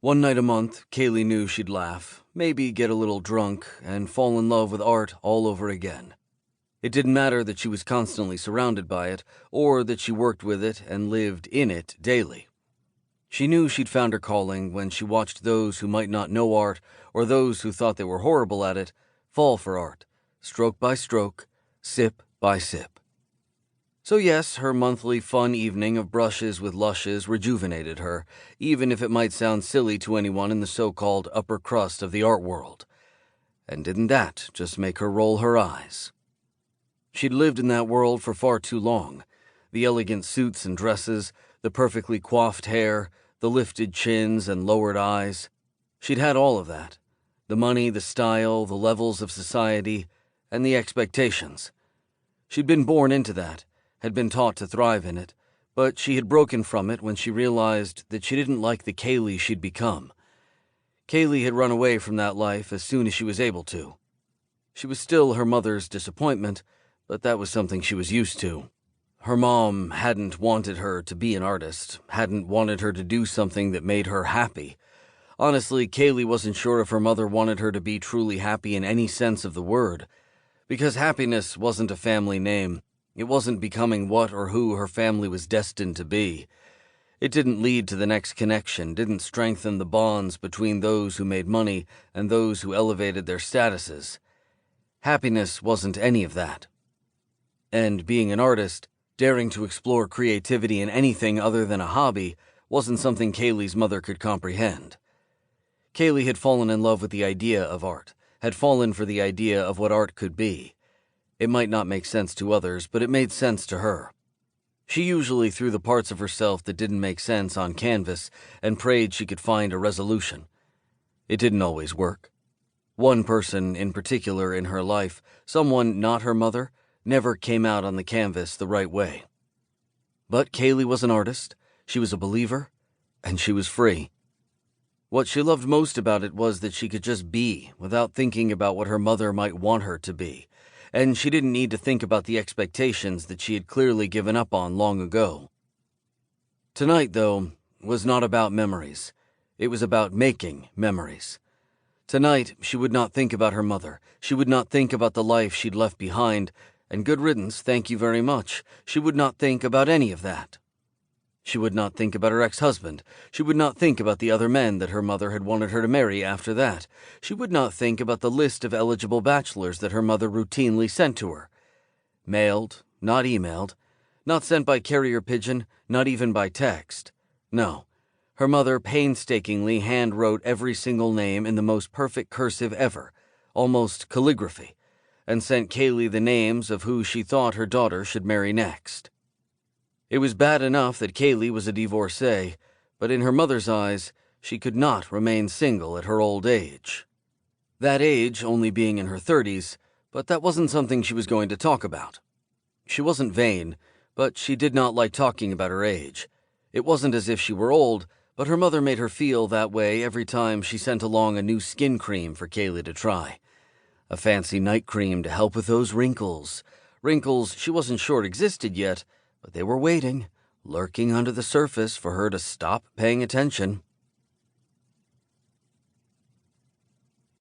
One night a month, Kaylee knew she'd laugh, maybe get a little drunk, and fall in love with art all over again. It didn't matter that she was constantly surrounded by it, or that she worked with it and lived in it daily. She knew she'd found her calling when she watched those who might not know art, or those who thought they were horrible at it, fall for art, stroke by stroke, sip by sip. So yes, her monthly fun evening of brushes with Lushes rejuvenated her, even if it might sound silly to anyone in the so-called upper crust of the art world. And didn't that just make her roll her eyes? She'd lived in that world for far too long. The elegant suits and dresses, the perfectly coiffed hair, the lifted chins and lowered eyes. She'd had all of that. The money, the style, the levels of society, and the expectations. She'd been born into that, had been taught to thrive in it, but she had broken from it when she realized that she didn't like the Kaylee she'd become. Kaylee had run away from that life as soon as she was able to. She was still her mother's disappointment, but that was something she was used to. Her mom hadn't wanted her to be an artist, hadn't wanted her to do something that made her happy. Honestly, Kaylee wasn't sure if her mother wanted her to be truly happy in any sense of the word, because happiness wasn't a family name. It wasn't becoming what or who her family was destined to be. It didn't lead to the next connection, didn't strengthen the bonds between those who made money and those who elevated their statuses. Happiness wasn't any of that. And being an artist, daring to explore creativity in anything other than a hobby, wasn't something Kaylee's mother could comprehend. Kaylee had fallen in love with the idea of art, had fallen for the idea of what art could be. It might not make sense to others, but it made sense to her. She usually threw the parts of herself that didn't make sense on canvas and prayed she could find a resolution. It didn't always work. One person in particular in her life, someone not her mother, never came out on the canvas the right way. But Kaylee was an artist, she was a believer, and she was free. What she loved most about it was that she could just be without thinking about what her mother might want her to be. And she didn't need to think about the expectations that she had clearly given up on long ago. Tonight, though, was not about memories. It was about making memories. Tonight, she would not think about her mother. She would not think about the life she'd left behind, and good riddance, thank you very much. She would not think about any of that. She would not think about her ex-husband. She would not think about the other men that her mother had wanted her to marry after that. She would not think about the list of eligible bachelors that her mother routinely sent to her. Mailed, not emailed, not sent by carrier pigeon, not even by text. No, her mother painstakingly hand-wrote every single name in the most perfect cursive ever, almost calligraphy, and sent Kaylee the names of who she thought her daughter should marry next. It was bad enough that Kaylee was a divorcee, but in her mother's eyes, she could not remain single at her old age. That age only being in her 30s, but that wasn't something she was going to talk about. She wasn't vain, but she did not like talking about her age. It wasn't as if she were old, but her mother made her feel that way every time she sent along a new skin cream for Kaylee to try. A fancy night cream to help with those wrinkles. Wrinkles she wasn't sure existed yet, but they were waiting, lurking under the surface for her to stop paying attention.